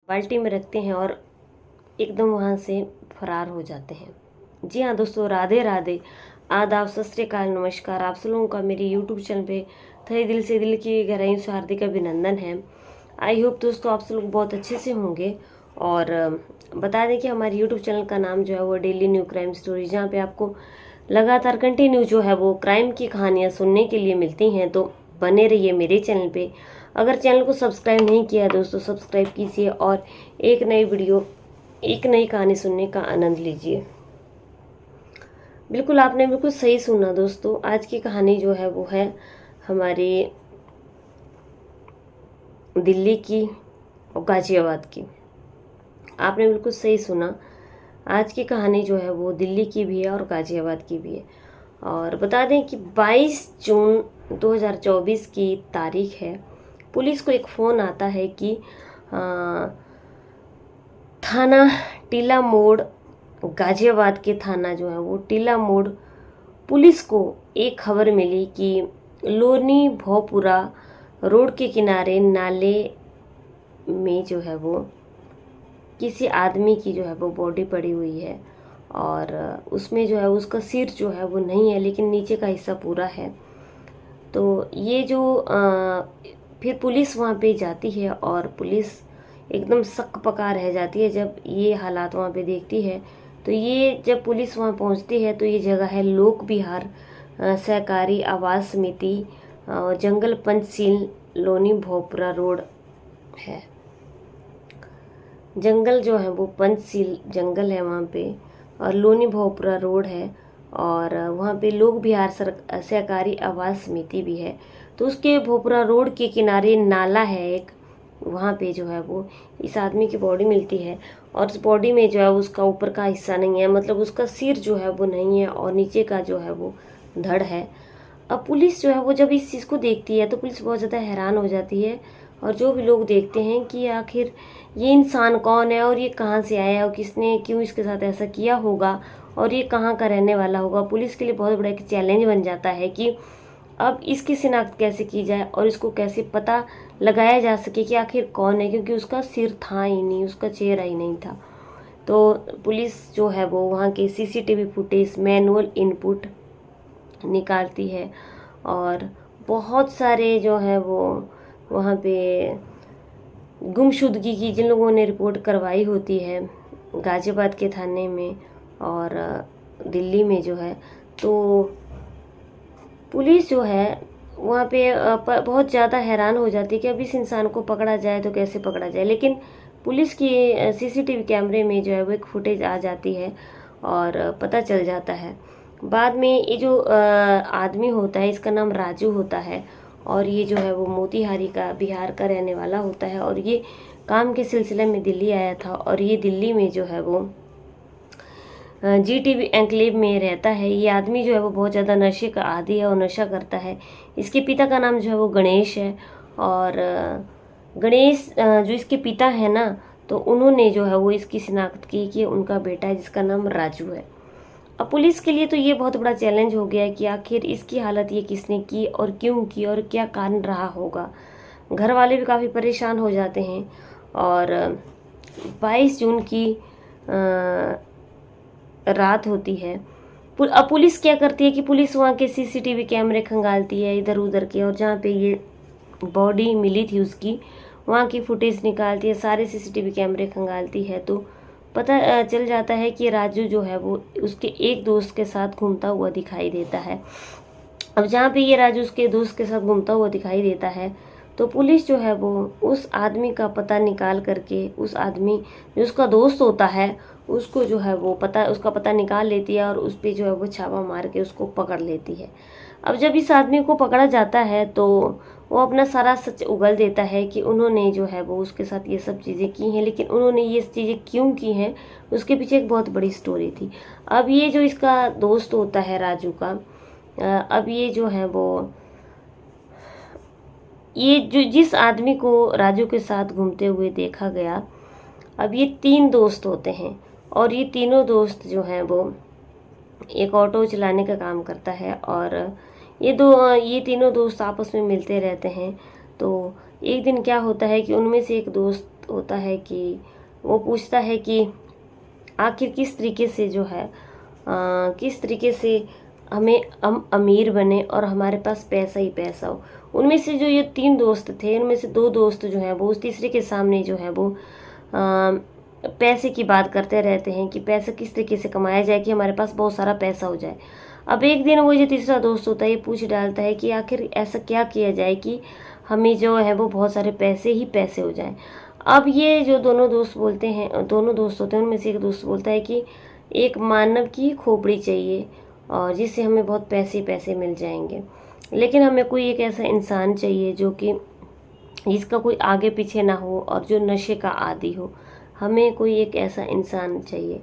बाल्टी में रखते हैं और एकदम वहाँ से फरार हो जाते हैं। जी हाँ दोस्तों, राधे राधे, आदाब, सत श्री अकाल, नमस्कार। आप सब लोगों का मेरे यूट्यूब चैनल पे तहे दिल से दिल की गहराइयों से हार्दिक अभिनंदन है। आई होप दोस्तों आप सब लोग बहुत अच्छे से होंगे। और बता दें कि हमारे यूट्यूब चैनल का नाम जो है वो डेली न्यू क्राइम स्टोरी, जहाँ पे आपको लगातार कंटिन्यू जो है वो क्राइम की कहानियाँ सुनने के लिए मिलती हैं। तो बने रहिए मेरे चैनल पे। अगर चैनल को सब्सक्राइब नहीं किया है दोस्तों, सब्सक्राइब कीजिए और एक नई कहानी सुनने का आनंद लीजिए। बिल्कुल आपने बिल्कुल सही सुना दोस्तों। आज की कहानी जो है वो है हमारी दिल्ली की और गाजियाबाद की। आपने बिल्कुल सही सुना। आज की कहानी जो है वो दिल्ली की भी है और गाजियाबाद की भी है। और बता दें कि 22 जून 2024 की तारीख है। पुलिस को एक फ़ोन आता है कि थाना टीला मोड़, गाजियाबाद के थाना जो है वो टीला मोड़ पुलिस को एक खबर मिली कि लोनी भोपुरा रोड के किनारे नाले में जो है वो किसी आदमी की जो है वो बॉडी पड़ी हुई है। और उसमें जो है उसका सिर जो है वो नहीं है, लेकिन नीचे का हिस्सा पूरा है। तो ये जो फिर पुलिस वहाँ पे जाती है और पुलिस एकदम सक पका रह जाती है जब ये हालात वहाँ पे देखती है। तो ये जब पुलिस वहाँ पहुँचती है तो ये जगह है लोक विहार सहकारी आवास समिति, जंगल पंचशील, लोनी भोपरा रोड है। जंगल जो है वो पंचशील जंगल है वहाँ पे, और लोनी भोपरा रोड है। और वहाँ पे लोक विहार सहकारी आवास समिति भी है। तो उसके भोपरा रोड के किनारे नाला है एक, वहाँ पे जो है वो इस आदमी की बॉडी मिलती है। और उस बॉडी में जो है उसका ऊपर का हिस्सा नहीं है, मतलब उसका सिर जो है वो नहीं है और नीचे का जो है वो धड़ है। अब पुलिस जो है वो जब इस चीज़ को देखती है तो पुलिस बहुत ज़्यादा हैरान हो जाती है। और जो भी लोग देखते हैं कि आखिर ये इंसान कौन है और ये कहाँ से आया है और किसने क्यों इसके साथ ऐसा किया होगा और ये कहाँ का रहने वाला होगा। पुलिस के लिए बहुत बड़ा एक चैलेंज बन जाता है कि अब इसकी शिनाख्त कैसे की जाए और इसको कैसे पता लगाया जा सके कि आखिर कौन है, क्योंकि उसका सिर था ही नहीं, उसका चेहरा ही नहीं था। तो पुलिस जो है वो वहाँ के सीसीटीवी फुटेज, मैनुअल इनपुट निकालती है और बहुत सारे जो है वो वहाँ पे गुमशुदगी की जिन लोगों ने रिपोर्ट करवाई होती है गाजियाबाद के थाने में और दिल्ली में जो है, तो पुलिस जो है वहाँ पे बहुत ज़्यादा हैरान हो जाती है कि अब इस इंसान को पकड़ा जाए तो कैसे पकड़ा जाए। लेकिन पुलिस की सीसीटीवी कैमरे में जो है वो एक फुटेज आ जाती है और पता चल जाता है। बाद में ये जो आदमी होता है इसका नाम राजू होता है और ये जो है वो मोतिहारी का, बिहार का रहने वाला होता है। और ये काम के सिलसिले में दिल्ली आया था और ये दिल्ली में जो है वो जीटीबी एन्क्लेव में रहता है। ये आदमी जो है वो बहुत ज़्यादा नशे का आदी है और नशा करता है। इसके पिता का नाम जो है वो गणेश है। और गणेश जो इसके पिता है ना, तो उन्होंने जो है वो इसकी शिनाख्त की कि उनका बेटा है जिसका नाम राजू है। अब पुलिस के लिए तो ये बहुत बड़ा चैलेंज हो गया है कि आखिर इसकी हालत ये किसने की और क्यों की और क्या कारण रहा होगा। घर वाले भी काफ़ी परेशान हो जाते हैं। और 22 जून की रात होती है। अब पुलिस क्या करती है कि पुलिस वहाँ के सीसीटीवी कैमरे खंगालती है इधर उधर के, और जहाँ पे ये बॉडी मिली थी उसकी वहाँ की फुटेज निकालती है, सारे सीसीटीवी कैमरे खंगालती है। तो पता चल जाता है कि राजू जो है वो उसके एक दोस्त के साथ घूमता हुआ दिखाई देता है। अब जहाँ पे ये राजू उसके दोस्त के साथ घूमता हुआ दिखाई देता है तो पुलिस जो है वो उस आदमी का पता निकाल करके, उस आदमी जो उसका दोस्त होता है उसको जो है वो उसका पता निकाल लेती है और उस पर जो है वो छापा मार के उसको पकड़ लेती है। अब जब इस आदमी को पकड़ा जाता है तो वो अपना सारा सच उगल देता है कि उन्होंने जो है वो उसके साथ ये सब चीज़ें की हैं, लेकिन उन्होंने ये चीज़ें क्यों की हैं उसके पीछे एक बहुत बड़ी स्टोरी थी। अब ये जो इसका दोस्त होता है राजू का, अब ये जो है वो ये जो जिस आदमी को राजू के साथ घूमते हुए देखा गया, अब ये 3 दोस्त होते हैं और ये तीनों दोस्त जो हैं वो एक ऑटो चलाने का काम करता है। और ये तीनों दोस्त आपस में मिलते रहते हैं। तो एक दिन क्या होता है कि उनमें से एक दोस्त होता है कि वो पूछता है कि आखिर किस तरीके से जो है किस तरीके से हम अमीर बने और हमारे पास पैसा ही पैसा हो। उनमें से जो ये 3 दोस्त थे, उनमें से 2 दोस्त जो हैं वो उस तीसरे के सामने जो है वो पैसे की बात करते रहते हैं कि पैसा किस तरीके से कमाया जाए कि हमारे पास बहुत सारा पैसा हो जाए। अब एक दिन वो जो तीसरा दोस्त होता है ये पूछ डालता है कि आखिर ऐसा क्या किया जाए कि हमें जो है वो बहुत सारे पैसे ही पैसे हो जाएं। अब ये जो दोनों दोस्त बोलते हैं, दोनों दोस्त होते हैं, उनमें से एक दोस्त बोलता है कि एक मानव की खोपड़ी चाहिए और जिससे हमें बहुत पैसे पैसे मिल जाएंगे, लेकिन हमें कोई एक ऐसा इंसान चाहिए जो कि जिसका कोई आगे पीछे ना हो और जो नशे का आदी हो। हमें कोई एक ऐसा इंसान चाहिए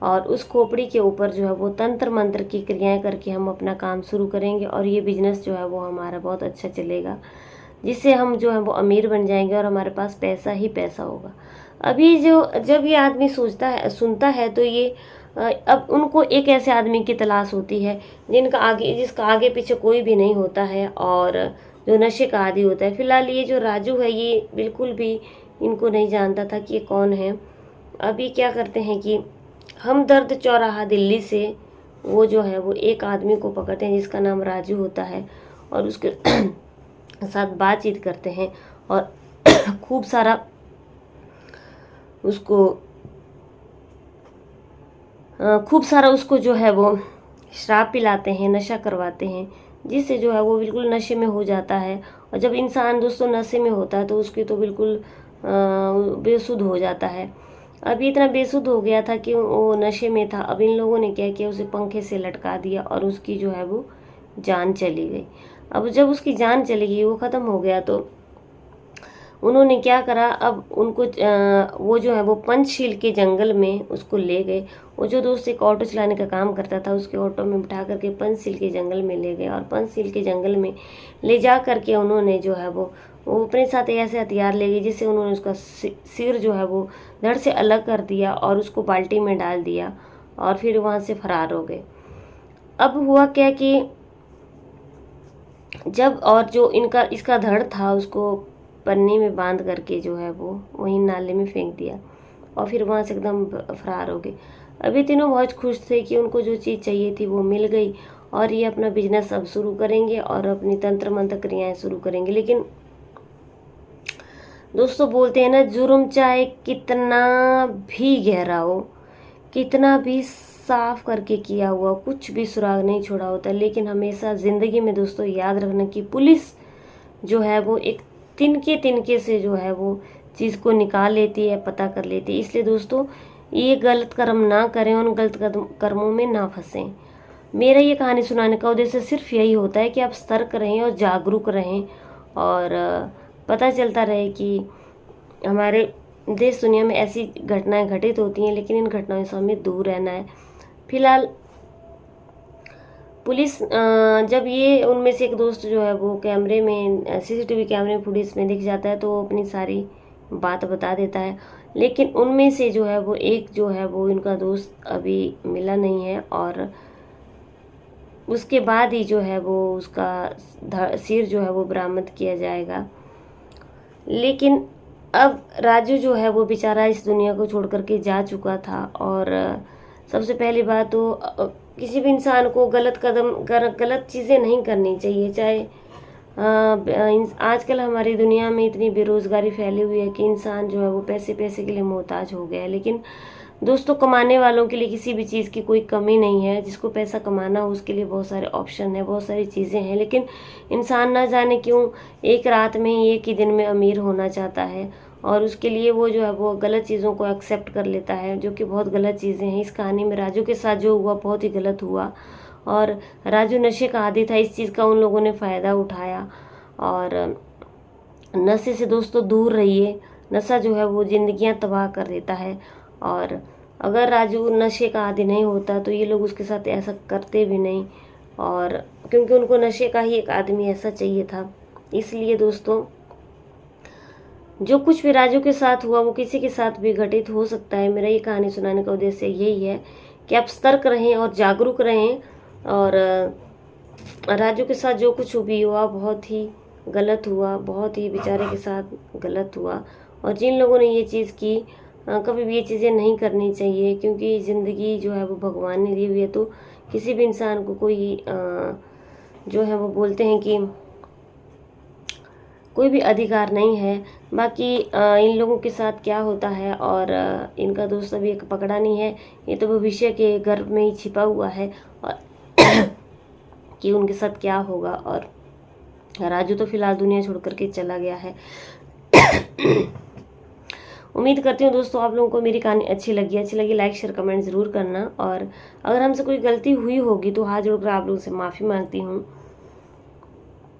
और उस खोपड़ी के ऊपर जो है वो तंत्र मंत्र की क्रियाएं करके हम अपना काम शुरू करेंगे और ये बिजनेस जो है वो हमारा बहुत अच्छा चलेगा, जिससे हम जो है वो अमीर बन जाएंगे और हमारे पास पैसा ही पैसा होगा। अभी जब ये आदमी सुनता है तो ये अब उनको एक ऐसे आदमी की तलाश होती है जिसका आगे पीछे कोई भी नहीं होता है और जो नशे का आदी होता है। फिलहाल ये जो राजू है ये बिल्कुल भी इनको नहीं जानता था कि ये कौन है। अभी क्या करते हैं कि हमदर्द चौराहा दिल्ली से वो जो है वो एक आदमी को पकड़ते हैं जिसका नाम राजू होता है और उसके साथ बातचीत करते हैं और खूब सारा उसको जो है वो शराब पिलाते हैं, नशा करवाते हैं, जिससे जो है वो बिल्कुल नशे में हो जाता है। और जब इंसान दोस्तों नशे में होता है तो उसकी तो बिल्कुल बेसुध हो जाता है। अब इतना बेसुध हो गया था कि वो नशे में था। अब इन लोगों ने क्या किया, उसे पंखे से लटका दिया और उसकी जो है वो जान चली गई। अब जब उसकी जान चली गई, वो ख़त्म हो गया, तो उन्होंने क्या करा, अब उनको वो जो है वो पंचशील के जंगल में उसको ले गए। वो जो दोस्त एक ऑटो चलाने का काम करता था उसके ऑटो में बिठा करके पंचशील के जंगल में ले गए और पंचशील के जंगल में ले जा करके उन्होंने जो है वो अपने साथ ऐसे हथियार ले गए जिससे उन्होंने उसका सिर जो है वो धड़ से अलग कर दिया और उसको बाल्टी में डाल दिया और फिर वहाँ से फरार हो गए। अब हुआ क्या कि जब और जो इसका धड़ था उसको पन्नी में बांध करके जो है वो वहीं नाले में फेंक दिया और फिर वहाँ से एकदम फरार हो गए। अभी तीनों बहुत खुश थे कि उनको जो चीज़ चाहिए थी वो मिल गई और ये अपना बिजनेस अब शुरू करेंगे और अपनी तंत्र मंत्र क्रियाएं शुरू करेंगे। लेकिन दोस्तों बोलते हैं ना, जुर्म चाहे कितना भी गहरा हो, कितना भी साफ करके किया हुआ, कुछ भी सुराग नहीं छोड़ा होता, लेकिन हमेशा ज़िंदगी में दोस्तों याद रखना कि पुलिस जो है वो एक तिनके से जो है वो चीज़ को निकाल लेती है, पता कर लेती है। इसलिए दोस्तों ये गलत कर्म ना करें, उन गलत कर्मों में ना फंसें। मेरा ये कहानी सुनाने का उद्देश्य सिर्फ यही होता है कि आप सतर्क रहें और जागरूक रहें और पता चलता रहे कि हमारे देश दुनिया में ऐसी घटनाएं घटित होती हैं, लेकिन इन घटनाओं से हमें दूर रहना है। फिलहाल पुलिस जब ये उनमें से एक दोस्त जो है वो कैमरे में सीसीटीवी कैमरे फुटेज में दिख जाता है तो वो अपनी सारी बात बता देता है, लेकिन उनमें से जो है वो एक जो है वो इनका दोस्त अभी मिला नहीं है और उसके बाद ही जो है वो उसका सिर जो है वो बरामद किया जाएगा। लेकिन अब राजू जो है वो बेचारा इस दुनिया को छोड़ करके जा चुका था और सबसे पहली बात तो किसी भी इंसान को गलत चीज़ें नहीं करनी चाहिए। चाहे आजकल हमारी दुनिया में इतनी बेरोज़गारी फैली हुई है कि इंसान जो है वो पैसे के लिए मोहताज हो गया है, लेकिन दोस्तों कमाने वालों के लिए किसी भी चीज़ की कोई कमी नहीं है। जिसको पैसा कमाना हो उसके लिए बहुत सारे ऑप्शन है, बहुत सारी चीज़ें हैं, लेकिन इंसान ना जाने क्यों एक रात में ही एक ही दिन में अमीर होना चाहता है और उसके लिए वो जो है वो गलत चीज़ों को एक्सेप्ट कर लेता है, जो कि बहुत गलत चीज़ें हैं। इस कहानी में राजू के साथ जो हुआ बहुत ही गलत हुआ और राजू नशे का आदी था, इस चीज़ का उन लोगों ने फ़ायदा उठाया। और नशे से दोस्तों दूर रहिए, नशा जो है वो ज़िंदगियां तबाह कर देता है और अगर राजू नशे का आदी नहीं होता तो ये लोग उसके साथ ऐसा करते भी नहीं, और क्योंकि उनको नशे का ही एक आदमी ऐसा चाहिए था। इसलिए दोस्तों जो कुछ भी राजू के साथ हुआ वो किसी के साथ भी घटित हो सकता है। मेरा ये कहानी सुनाने का उद्देश्य यही है कि आप सतर्क रहें और जागरूक रहें। और राजू के साथ जो कुछ भी हुआ बहुत ही गलत हुआ, बहुत ही बेचारे के साथ गलत हुआ और जिन लोगों ने ये चीज़ की कभी भी ये चीज़ें नहीं करनी चाहिए, क्योंकि ज़िंदगी जो है वो भगवान ने दी हुई है। तो किसी भी इंसान को कोई जो है वो बोलते हैं कि कोई भी अधिकार नहीं है। बाकी इन लोगों के साथ क्या होता है और इनका दोस्त अभी एक पकड़ा नहीं है, ये तो भविष्य के गर्भ में ही छिपा हुआ है और कि उनके साथ क्या होगा। और राजू तो फिलहाल दुनिया छोड़ करके चला गया है। उम्मीद करती हूँ दोस्तों आप लोगों को मेरी कहानी अच्छी लगी लाइक शेयर कमेंट ज़रूर करना। और अगर हमसे कोई गलती हुई होगी तो हाथ जोड़कर आप लोगों से माफ़ी मांगती हूँ।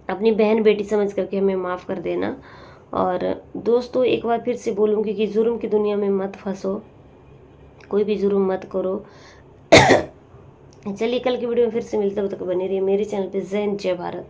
अपनी बहन बेटी समझ करके हमें माफ़ कर देना। और दोस्तों एक बार फिर से बोलूँगी कि जुर्म की दुनिया में मत फंसो, कोई भी जुर्म मत करो। चलिए कल की वीडियो में फिर से मिलते, तब तक बने रहिए मेरे चैनल पे। जय हिंद, जय भारत।